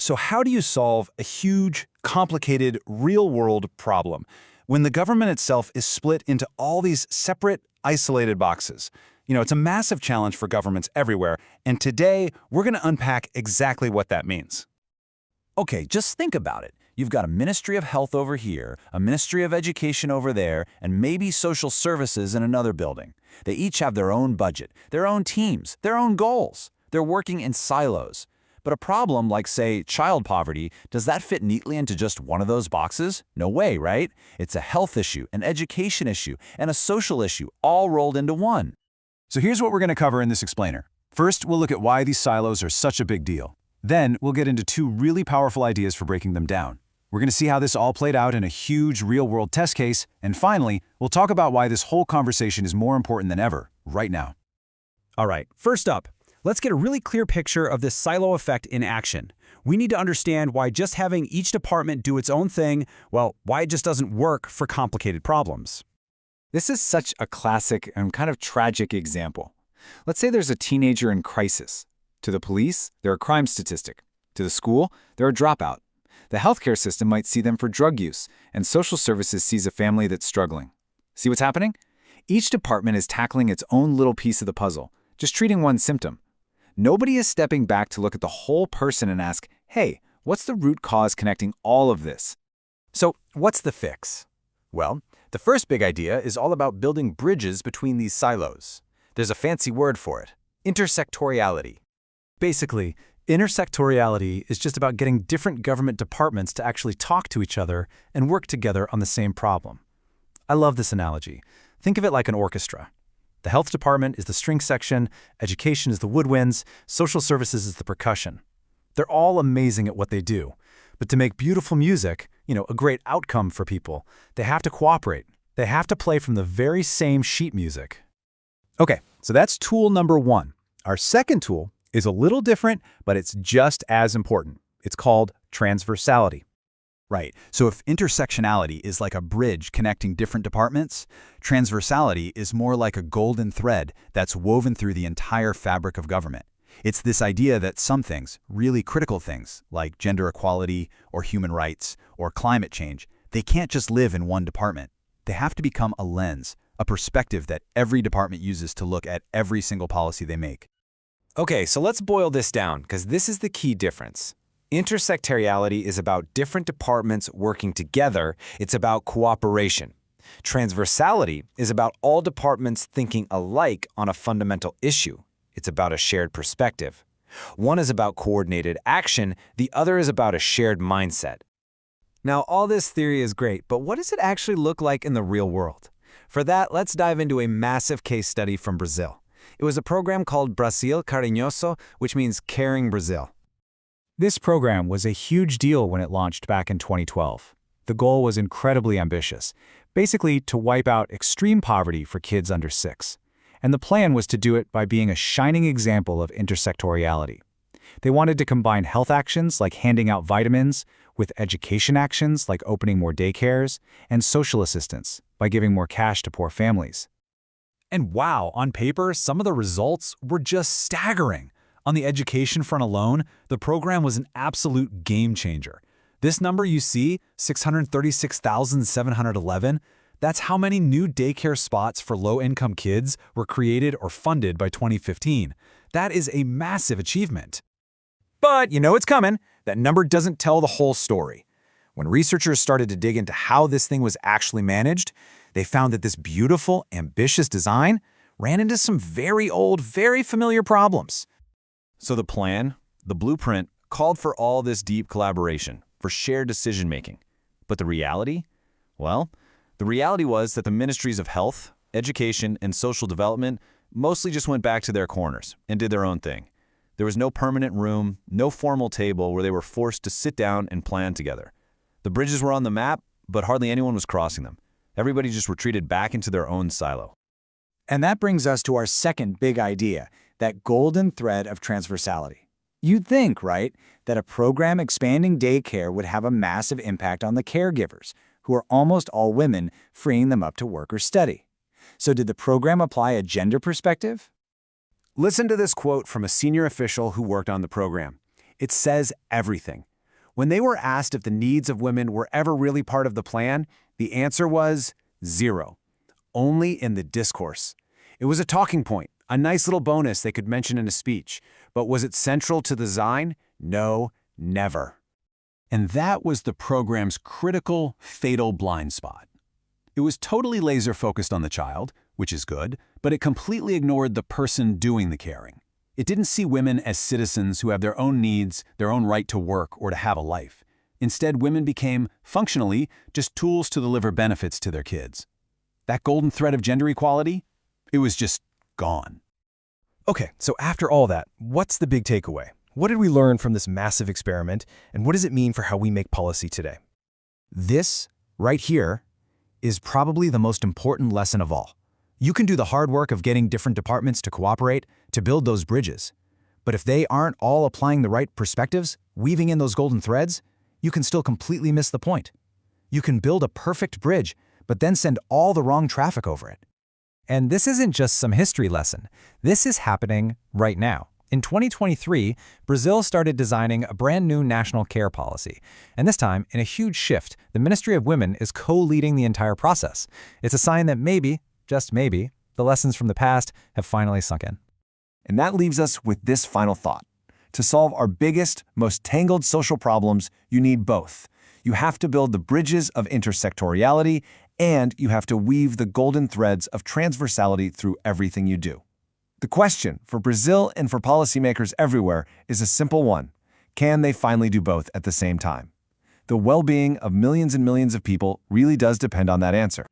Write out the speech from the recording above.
So how do you solve a huge, complicated, real-world problem when the government itself is split into all these separate, isolated boxes? It's a massive challenge for governments everywhere, and today we're going to unpack exactly what that means. Okay, just think about it. You've got a Ministry of Health over here, a Ministry of Education over there, and maybe Social Services in another building. They each have their own budget, their own teams, their own goals. They're working in silos. But a problem like, say, child poverty, does that fit neatly into just one of those boxes? No way, right? It's a health issue, an education issue, and a social issue, all rolled into one. So here's what we're going to cover in this explainer. First, we'll look at why these silos are such a big deal. Then, we'll get into two really powerful ideas for breaking them down. We're going to see how this all played out in a huge real-world test case, and finally, we'll talk about why this whole conversation is more important than ever, right now. All right, first up, let's get a really clear picture of this silo effect in action. We need to understand why just having each department do its own thing, well, why it just doesn't work for complicated problems. This is such a classic and kind of tragic example. Let's say there's a teenager in crisis. To the police, they're a crime statistic. To the school, they're a dropout. The healthcare system might see them for drug use, and social services sees a family that's struggling. See what's happening? Each department is tackling its own little piece of the puzzle, just treating one symptom. Nobody is stepping back to look at the whole person and ask, hey, what's the root cause connecting all of this? So, what's the fix? Well, the first big idea is all about building bridges between these silos. There's a fancy word for it: intersectoriality. Basically, intersectoriality is just about getting different government departments to actually talk to each other and work together on the same problem. I love this analogy. Think of it like an orchestra. The health department is the string section, education is the woodwinds, social services is the percussion. They're all amazing at what they do. But to make beautiful music, a great outcome for people, they have to cooperate. They have to play from the very same sheet music. Okay, so that's tool number one. Our second tool is a little different, but it's just as important. It's called transversality. Right, so if intersectionality is like a bridge connecting different departments, transversality is more like a golden thread that's woven through the entire fabric of government. It's this idea that some things, really critical things, like gender equality or human rights or climate change, they can't just live in one department. They have to become a lens, a perspective that every department uses to look at every single policy they make. Okay, so let's boil this down, because this is the key difference. Intersectoriality is about different departments working together. It's about cooperation. Transversality is about all departments thinking alike on a fundamental issue. It's about a shared perspective. One is about coordinated action, the other is about a shared mindset. Now, all this theory is great, but what does it actually look like in the real world? For that, let's dive into a massive case study from Brazil. It was a program called Brasil Carinhoso, which means Caring Brazil. This program was a huge deal when it launched back in 2012. The goal was incredibly ambitious, basically to wipe out extreme poverty for kids under 6. And the plan was to do it by being a shining example of intersectoriality. They wanted to combine health actions like handing out vitamins with education actions like opening more daycares and social assistance by giving more cash to poor families. And wow, on paper, some of the results were just staggering. On the education front alone, the program was an absolute game changer. This number you see, 636,711, that's how many new daycare spots for low-income kids were created or funded by 2015. That is a massive achievement. But you know it's coming. That number doesn't tell the whole story. When researchers started to dig into how this thing was actually managed, they found that this beautiful, ambitious design ran into some very old, very familiar problems. So the plan, the blueprint, called for all this deep collaboration, for shared decision-making. But the reality? Well, the reality was that the ministries of health, education, and social development mostly just went back to their corners and did their own thing. There was no permanent room, no formal table where they were forced to sit down and plan together. The bridges were on the map, but hardly anyone was crossing them. Everybody just retreated back into their own silo. And that brings us to our second big idea, that golden thread of transversality. You'd think, right, that a program expanding daycare would have a massive impact on the caregivers, who are almost all women, freeing them up to work or study. So did the program apply a gender perspective? Listen to this quote from a senior official who worked on the program. It says everything. When they were asked if the needs of women were ever really part of the plan, the answer was zero. Only in the discourse. It was a talking point, a nice little bonus they could mention in a speech. But was it central to the design? No, never. And that was the program's critical, fatal blind spot. It was totally laser-focused on the child, which is good, but it completely ignored the person doing the caring. It didn't see women as citizens who have their own needs, their own right to work or to have a life. Instead, women became, functionally, just tools to deliver benefits to their kids. That golden thread of gender equality? It was just gone. Okay, so after all that, what's the big takeaway? What did we learn from this massive experiment, and what does it mean for how we make policy today? This, right here, is probably the most important lesson of all. You can do the hard work of getting different departments to cooperate, to build those bridges. But if they aren't all applying the right perspectives, weaving in those golden threads, you can still completely miss the point. You can build a perfect bridge, but then send all the wrong traffic over it. And this isn't just some history lesson. This is happening right now. In 2023, Brazil started designing a brand new national care policy. And this time, in a huge shift, the Ministry of Women is co-leading the entire process. It's a sign that maybe, just maybe, the lessons from the past have finally sunk in. And that leaves us with this final thought. To solve our biggest, most tangled social problems, you need both. You have to build the bridges of intersectoriality, and you have to weave the golden threads of transversality through everything you do. The question for Brazil and for policymakers everywhere is a simple one. Can they finally do both at the same time? The well-being of millions and millions of people really does depend on that answer.